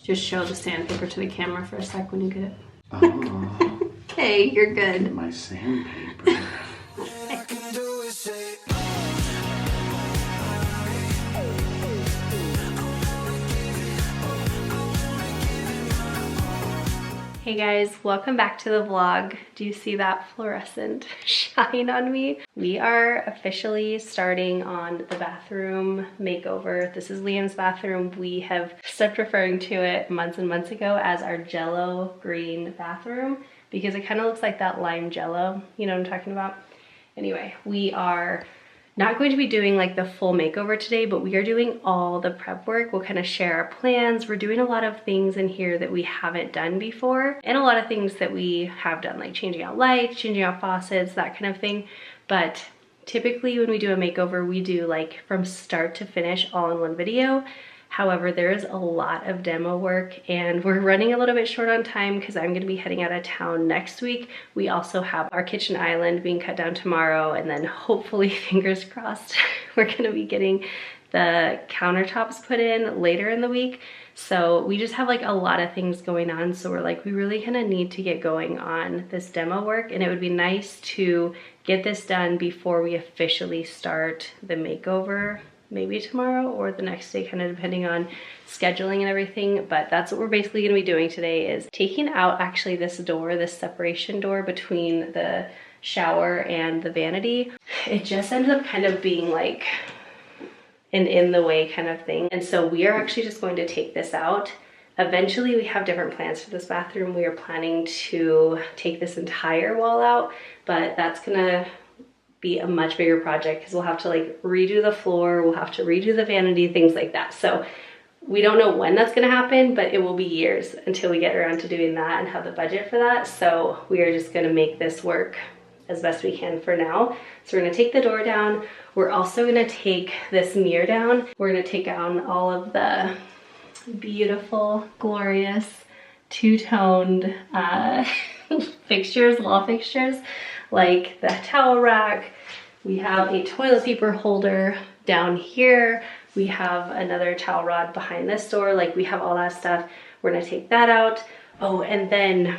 Just show the sandpaper to the camera for a sec when you get it. Oh. Hey, you're good. My sandpaper. Hey guys, welcome back to the vlog. Do you see that fluorescent shine on me? We are officially starting on the bathroom makeover. This is Liam's bathroom. We have stopped referring to it months and months ago as our jello green bathroom because it kind of looks like that lime jello. You know what I'm talking about? Anyway, we are not going to be doing like the full makeover today, but we are doing all the prep work. We'll kind of share our plans. We're doing a lot of things in here that we haven't done before and a lot of things that we have done, like changing out lights, changing out faucets, that kind of thing. But typically when we do a makeover, we do like from start to finish all in one video. However, there is a lot of demo work and we're running a little bit short on time because I'm going to be heading out of town next week. We also have our kitchen island being cut down tomorrow, and then hopefully, fingers crossed, we're going to be getting the countertops put in later in the week. So we just have like a lot of things going on. So we're like, we really kind of need to get going on this demo work, and it would be nice to get this done before we officially start the makeover. Maybe tomorrow or the next day, kind of depending on scheduling and everything. But that's what we're basically going to be doing today, is taking out actually this door, this separation door between the shower and the vanity. It just ends up kind of being like an in the way kind of thing. And so we are actually just going to take this out. Eventually we have different plans for this bathroom. We are planning to take this entire wall out, but that's gonna be a much bigger project because we'll have to like redo the floor, we'll have to redo the vanity, things like that. So we don't know when that's gonna happen, but it will be years until we get around to doing that and have the budget for that. So we are just gonna make this work as best we can for now. So we're gonna take the door down. We're also gonna take this mirror down. We're gonna take down all of the beautiful, glorious, two-toned fixtures, wall fixtures, like the towel rack. We have a toilet paper holder down here. We have another towel rod behind this door. Like, we have all that stuff. We're gonna take that out. Oh, and then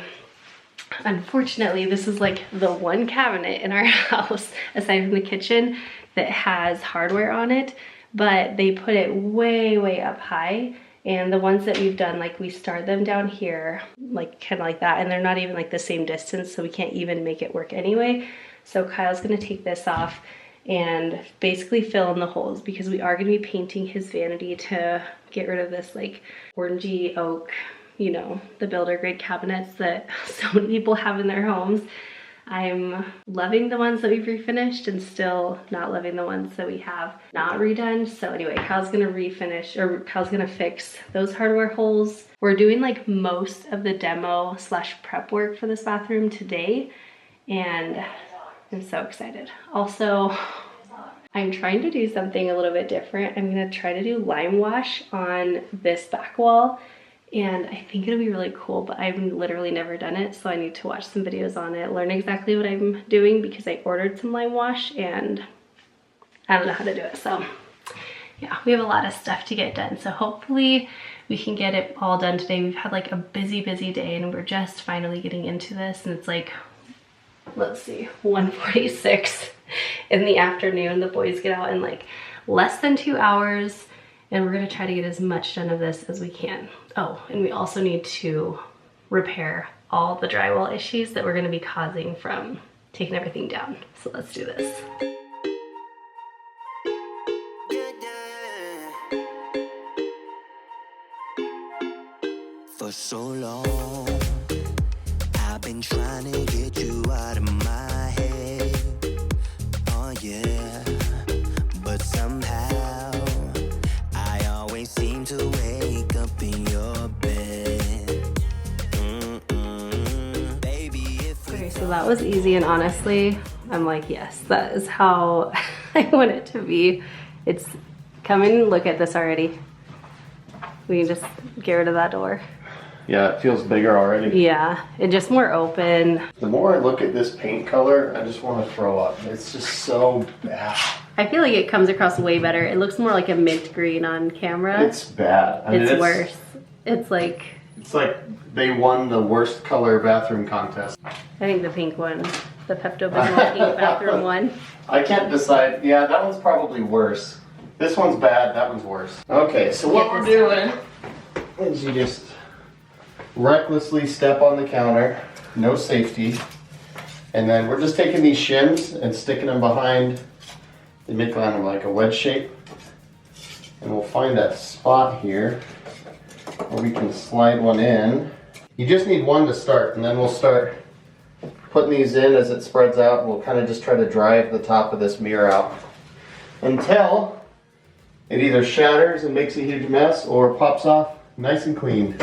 unfortunately, this is like the one cabinet in our house, aside from the kitchen, that has hardware on it, but they put it way, way up high. And the ones that we've done, like we start them down here, like kind of like that, and they're not even like the same distance, so we can't even make it work anyway. So Kyle's gonna take this off and basically fill in the holes, because we are gonna be painting his vanity to get rid of this like orangey oak, you know, the builder grade cabinets that so many people have in their homes. I'm loving the ones that we've refinished and still not loving the ones that we have not redone. So anyway, Kyle's gonna refinish, or Kyle's gonna fix those hardware holes. We're doing like most of the demo / prep work for this bathroom today, and I'm so excited. Also, I'm trying to do something a little bit different. I'm gonna try to do lime wash on this back wall. And I think it'll be really cool, but I've literally never done it, so I need to watch some videos on it, learn exactly what I'm doing, because I ordered some lime wash and I don't know how to do it. So yeah, we have a lot of stuff to get done, so hopefully we can get it all done today. We've had like a busy day, and we're just finally getting into this, and it's like, let's see, 1:46 in the afternoon. The boys get out in like less than 2 hours, and we're gonna try to get as much done of this as we can. Oh, and we also need to repair all the drywall issues that we're gonna be causing from taking everything down. So let's do this. For so long, I've been trying to get you out of my head. Oh yeah, but somehow I always seem to wake up in your bed. Baby, if we... Okay, so that was easy, and honestly, I'm like, yes, that is how I want it to be. It's coming. Look at this already. We can just get rid of that door. Yeah, it feels bigger already. Yeah, and just more open. The more I look at this paint color, I just want to throw up. It's just so bad. I feel like it comes across way better. It looks more like a mint green on camera. It's bad. I mean, it's worse. It's like they won the worst color bathroom contest. I think the pink one, the Pepto-Bismol pink bathroom one. I can't decide. Yeah, that one's probably worse. This one's bad, that one's worse. Okay, so what we're doing is you just recklessly step on the counter, no safety, and then we're just taking these shims and sticking them behind. They make kind of like a wedge shape, and we'll find that spot here where we can slide one in. You just need one to start, and then we'll start putting these in as it spreads out, and we'll kind of just try to drive the top of this mirror out until it either shatters and makes a huge mess or pops off nice and clean.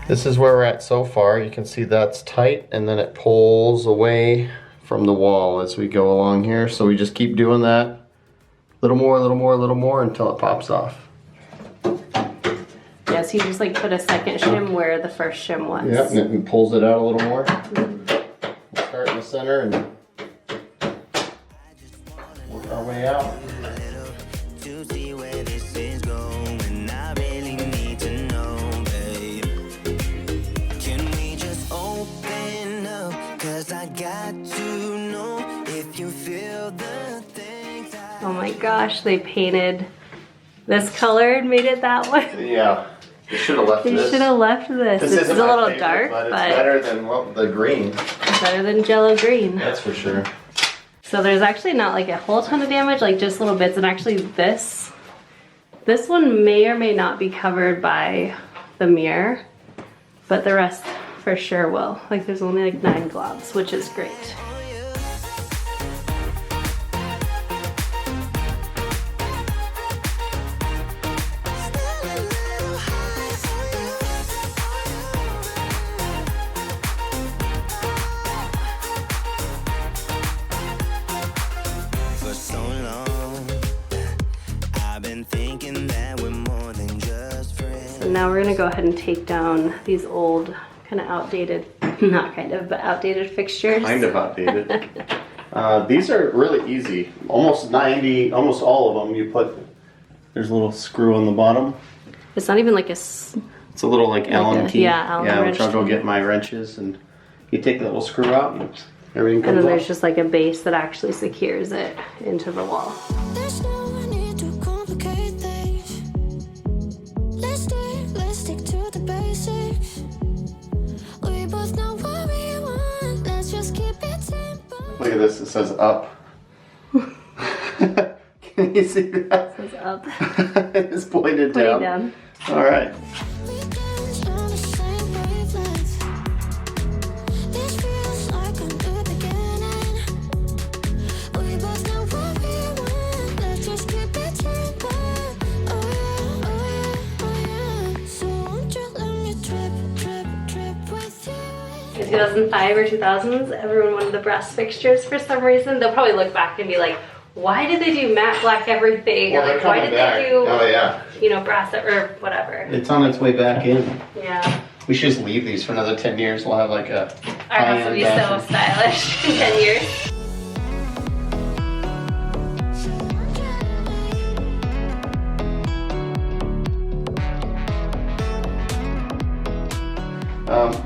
This is where we're at so far. You can see that's tight and then it pulls away from the wall as we go along here. So we just keep doing that. A little more, a little more, a little more until it pops off. Yeah, so you just like put a second shim where the first shim was. Yep, and it pulls it out a little more. We'll start in the center and work our way out. Oh my gosh, they painted this color and made it that way. Yeah, they should have left They this. should have left this. This It's isn't a my little favorite, dark, but it's but better than the green. better than Jello green. That's for sure. So there's actually not like a whole ton of damage, like just little bits. And actually this one may or may not be covered by the mirror, but the rest for sure will. Like there's only like 9 globs, which is great. Now we're gonna go ahead and take down these old, kind of outdated, not kind of, but outdated fixtures. Kind of outdated. These are really easy. Almost all of them you put, there's a little screw on the bottom. It's not even like a... It's a little like Allen key. Yeah, Allen wrench. Which I'll go get my wrenches and you take the little screw out and everything comes And then off. there's just like a base that actually secures it into the wall. Look at this, it says up. Can you see that? It says up. It's pointed Pointing down. down. All right. In 2005 or 2000s, everyone wanted the brass fixtures for some reason. They'll probably look back and be like, why did they do matte black everything? Well, or like, why did they do, oh, yeah. you know, brass or whatever? It's on its way back in. Yeah. We should just leave these for another 10 years. We'll have like a Our house will be so stylish in 10 years.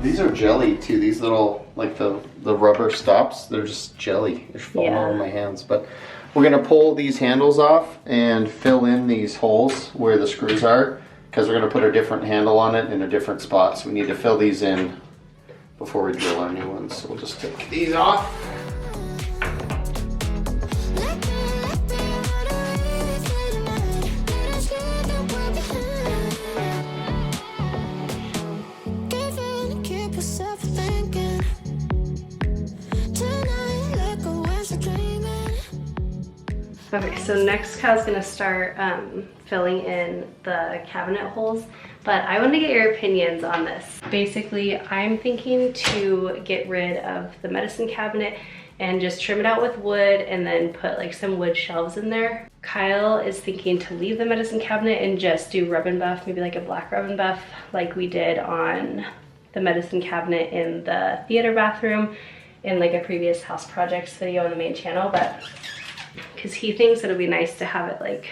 These are jelly too. These little, like the rubber stops, they're just jelly. They're falling all over my hands. But we're gonna pull these handles off and fill in these holes where the screws are, because we're gonna put a different handle on it in a different spot. So we need to fill these in before we drill our new ones. So we'll just take these off. Okay, so next Kyle's gonna start filling in the cabinet holes, but I want to get your opinions on this. Basically, I'm thinking to get rid of the medicine cabinet and just trim it out with wood and then put like some wood shelves in there. Kyle is thinking to leave the medicine cabinet and just do rub and buff, maybe like a black rub and buff like we did on the medicine cabinet in the theater bathroom, in like a previous house projects video on the main channel, but because he thinks it'll be nice to have it like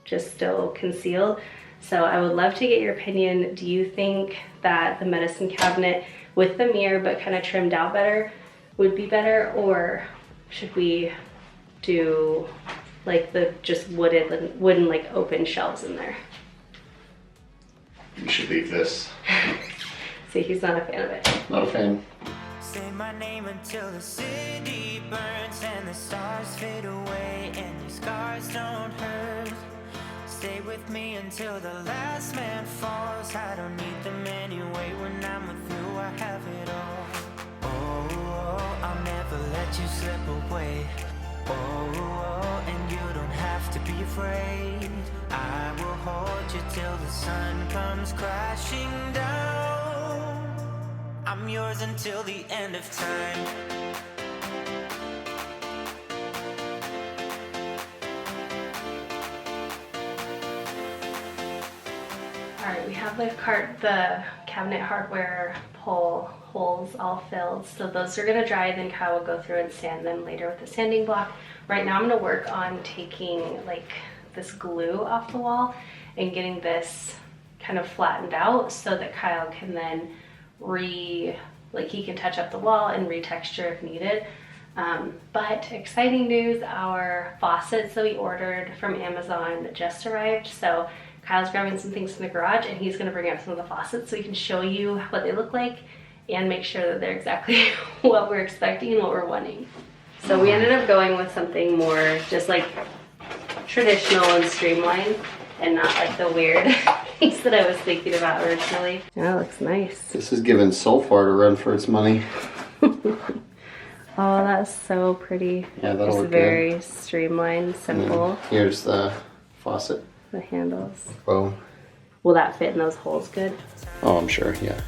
just still concealed. So I would love to get your opinion. Do you think that the medicine cabinet with the mirror but kind of trimmed out better would be better, or should we do like the just wooden like open shelves in there? You should leave this. See, he's not a fan of it. Not a fan. Say my name until the city burns and the stars fade away and your scars don't hurt. Stay with me until the last man falls. I don't need them anyway. When I'm with you, I have it all. Oh, I'll never let you slip away. Oh, and you don't have to be afraid. I will hold you till the sun comes crashing down. I'm yours until the end of time. All right, we have the cabinet hardware pull holes all filled. So those are gonna dry, then Kyle will go through and sand them later with the sanding block. Right now I'm gonna work on taking like this glue off the wall and getting this kind of flattened out so that Kyle can then he can touch up the wall and retexture if needed. But exciting news, our faucets that we ordered from Amazon just arrived. So Kyle's grabbing some things from the garage and he's gonna bring out some of the faucets so we can show you what they look like and make sure that they're exactly what we're expecting and what we're wanting. So we ended up going with something more just like traditional and streamlined and not like the weird things that I was thinking about originally. Yeah, it looks nice. This is giving Sulfar a run for its money. Oh, that's so pretty. Yeah, that'll just look very good. Streamlined, simple. Here's the faucet. The handles. Boom. Will that fit in those holes good? Oh, I'm sure, yeah.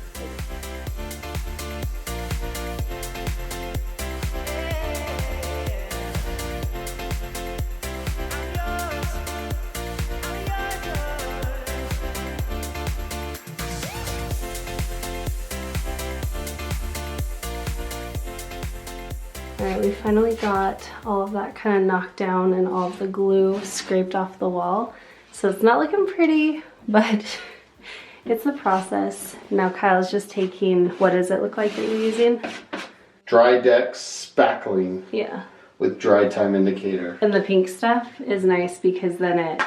All right, we finally got all of that kind of knocked down and all of the glue scraped off the wall. So it's not looking pretty, but it's a process. Now Kyle's just taking, what does it look like that you're using? Dry deck spackling. Yeah. With dry time indicator. And the pink stuff is nice because then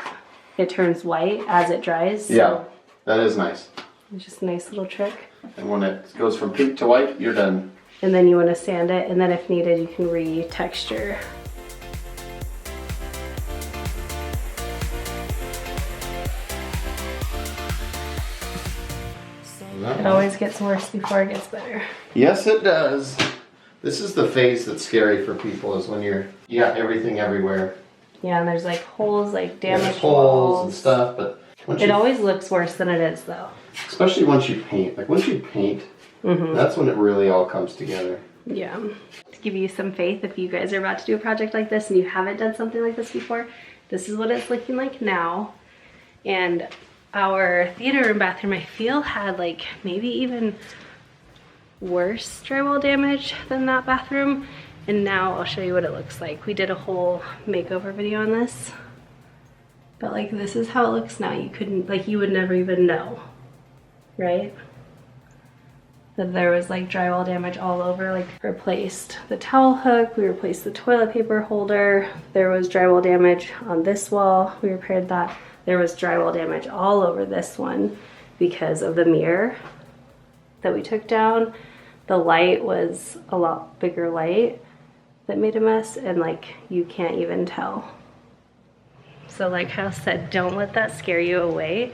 it turns white as it dries. So yeah, that is nice. it's just a nice little trick. And when it goes from pink to white, you're done. And then you want to sand it, and then if needed, you can re-texture. It always gets worse before it gets better. Yes, it does. This is the phase that's scary for people, is when you got everything everywhere. Yeah, and there's like holes, like damaged There's holes walls and stuff, but it always looks worse than it is, though. Especially once you paint. Like once you paint, that's when it really all comes together. Yeah. To give you some faith, if you guys are about to do a project like this and you haven't done something like this before, this is what it's looking like now. And our theater room bathroom, I feel, had like maybe even worse drywall damage than that bathroom. And now I'll show you what it looks like. We did a whole makeover video on this. But like this is how it looks now. You couldn't, like you would never even know, right? That there was like drywall damage all over. Like replaced the towel hook, we replaced the toilet paper holder. There was drywall damage on this wall, we repaired that. There was drywall damage all over this one because of the mirror that we took down. The light was a lot bigger light that made a mess, and like you can't even tell. So like Kyle said, don't let that scare you away.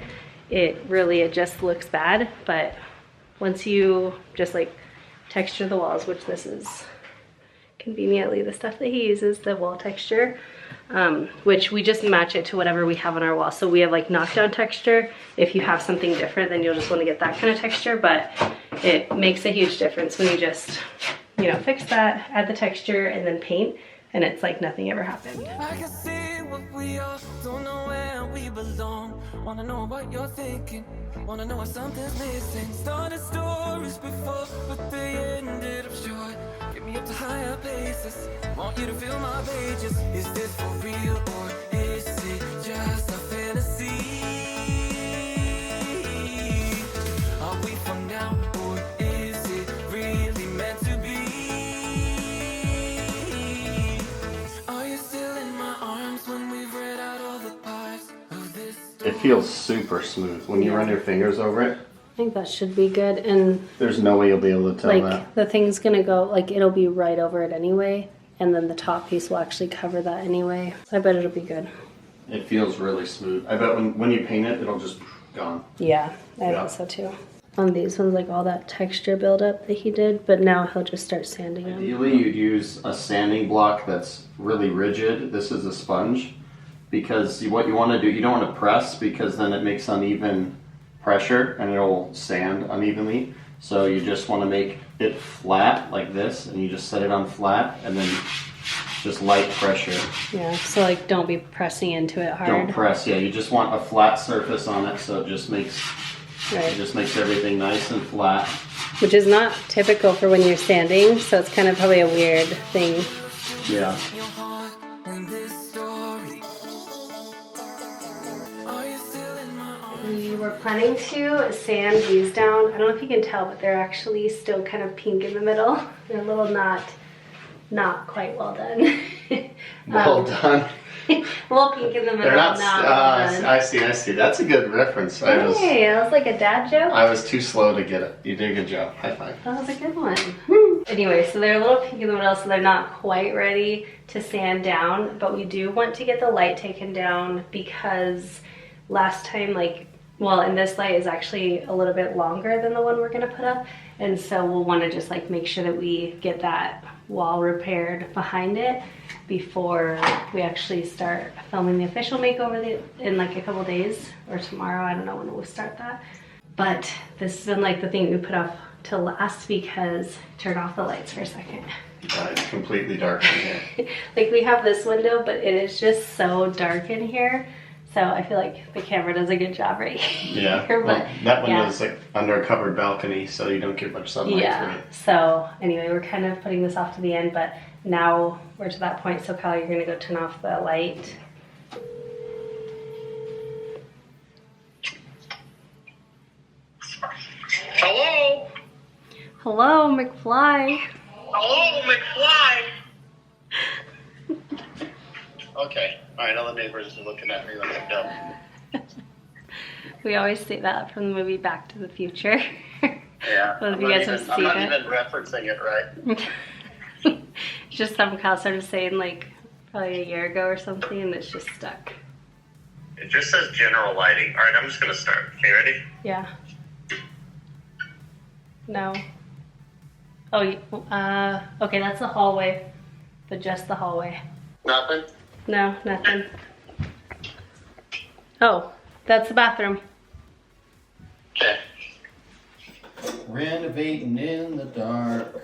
It just looks bad, but once you just like texture the walls, which this is conveniently the stuff that he uses, the wall texture, which we just match it to whatever we have on our wall. So we have like knockdown texture. If you have something different, then you'll just want to get that kind of texture, but it makes a huge difference when you just, you know, fix that, add the texture, and then paint. and it's like nothing ever happened. I can see what we are, don't know where we belong. Wanna know what you're thinking, wanna know if something's missing. Started stories before, but they ended up short. Get me up to higher places, want you to fill my pages. Is this for real or is it just a fantasy? Are we for now or is it really meant to be? Are you still in my arms when we've read out all the parts of this story? It feels super smooth when you run your fingers over it. I think that should be good, and There's no way you'll be able to tell like that. the thing's gonna go, like it'll be right over it anyway, and then the top piece will actually cover that anyway. So I bet it'll be good. It feels really smooth. I bet when you paint it, it'll just gone. Yeah, I Yeah. think so too. On these ones, like all that texture buildup that he did, but now he'll just start sanding them. Ideally, you'd use a sanding block that's really rigid. This is a sponge, because what you want to do, you don't want to press, because then it makes uneven pressure and it'll sand unevenly. So you just want to make it flat like this, and you just set it on flat, and then just light pressure. Yeah, so like don't be pressing into it hard. Don't press. Yeah, you just want a flat surface on it, so it just makes Right. everything nice and flat. Which is not typical for when you're sanding, so it's kind of probably a weird thing. Yeah. Your heart in this story. Are you still in my arms? We were planning to sand these down. I don't know if you can tell, but they're actually still kind of pink in the middle. They're a little not quite well done. Well done. A little pink in the middle. They're not. well done. I see. That's a good reference. Hey, that was like a dad joke. I was too slow to get it. You did a good job. High five. That was a good one. Anyway, so they're a little pink in the middle, so they're not quite ready to sand down, but we do want to get the light taken down because last time, and this light is actually a little bit longer than the one we're gonna put up, and so we'll wanna just make sure that we get that wall repaired behind it before we actually start filming the official makeover in a couple days, or tomorrow. I don't know when we'll start that. But this has been the thing we put off till last because turn off the lights for a second. It's completely dark in here. We have this window, but it is just so dark in here. So I feel like the camera does a good job right Yeah. here. Well, But that window is under a covered balcony, so you don't get much sunlight through it. So anyway, we're kind of putting this off to the end, but now we're to that point. So Kyle, you're gonna go turn off the light. Hello? Hello, McFly. Hello, McFly! Okay, alright, all the neighbors are looking at me like I'm dumb. We always say that from the movie Back to the Future. Yeah, Well, if you guys have I'm seen not it. even referencing it right. It's just something Kyle started saying probably a year ago or something, and it's just stuck. It just says general lighting. Alright, I'm just gonna start. Okay, ready? Yeah. No. Oh, okay, that's the hallway, but just the hallway. Nothing? No, nothing. Oh, that's the bathroom. Okay. Renovating in the dark.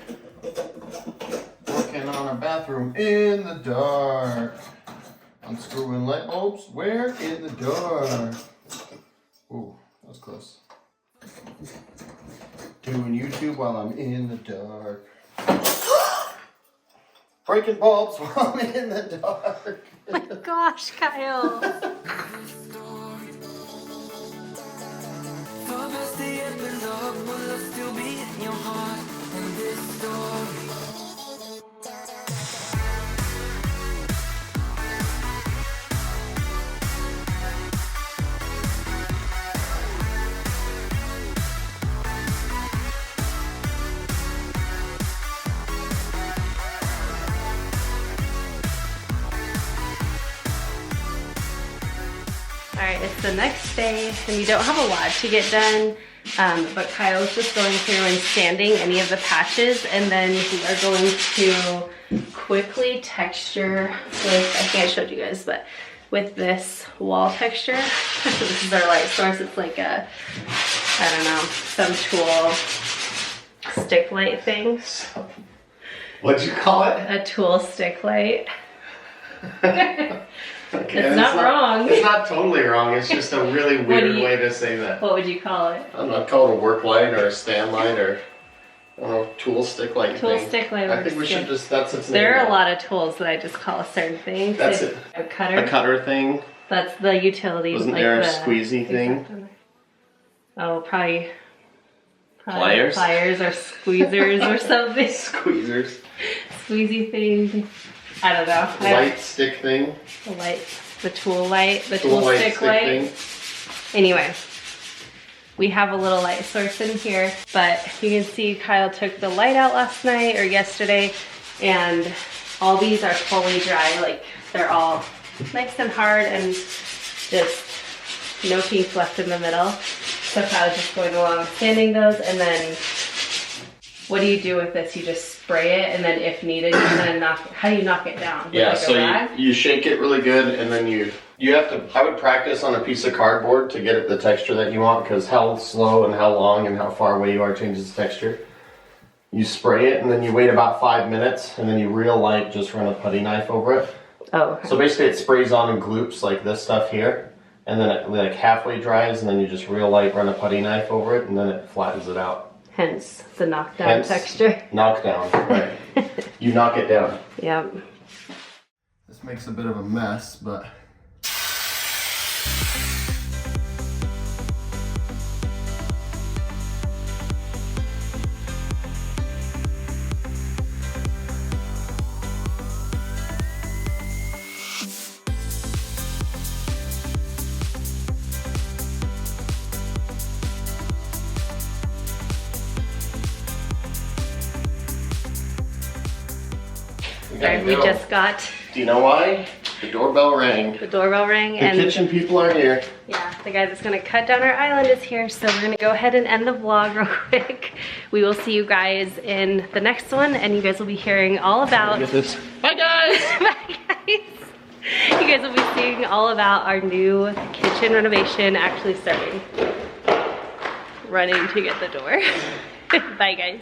Working on a bathroom in the dark. Unscrewing light bulbs where in the dark. Ooh, that was close. Doing YouTube while I'm in the dark. Breaking bulbs while I'm in the dark. Oh my gosh, Kyle. Far past the epilogue, will I still be in your heart in this story? All right, it's the next day, and we don't have a lot to get done, but Kyle's just going through and sanding any of the patches, and then we are going to quickly texture with, I think I showed you guys, but with this wall texture. This is our light source. It's like a, I don't know, some tool stick light thing. What'd you call it? A tool stick light. Okay, It's not wrong. It's not totally wrong. It's just a really weird way to say that. What would you call it? I'm not call it a work light or a stand light or I don't know, tool stick light. Tool stick light. I think we should just. That's its name. There are now. a lot of tools that I just call certain things. That's it. A cutter. A cutter thing. That's the utility. Wasn't like there a the squeezy thing? Oh, probably Pliers? Pliers or squeezers or something. Squeezers. Squeezy thing. I don't know. Light stick thing. The light, the tool light, the Tool tool light stick light. Anyway, we have a little light source in here, but you can see Kyle took the light out last night or yesterday, and all these are fully dry. Like they're all nice and hard and just no kinks left in the middle. So Kyle's just going along sanding those, and then what do you do with this? You just spray it, and then if needed, you kind of knock it. How do you knock it down? Yeah, like so you shake it really good, and then you have to, I would practice on a piece of cardboard to get it the texture that you want, because how slow and how long and how far away you are changes the texture. You spray it, and then you wait about 5 minutes, and then you real light just run a putty knife over it. Oh, okay. So basically it sprays on in gloops like this stuff here, and then it like halfway dries, and then you just real light run a putty knife over it, and then it flattens it out. Hence the knockdown texture. Knockdown, right. You knock it down. Yep. This makes a bit of a mess, but... We just got Do you know why? The doorbell rang. the doorbell ring, The and kitchen people are here. yeah, the guy that's gonna cut down our island is here, so we're gonna go ahead and end the vlog real quick. We will see you guys in the next one, and you guys will be hearing all about... Look at this. Bye guys! Bye guys! You guys will be seeing all about our new kitchen renovation actually starting. Running to get the door. Bye guys.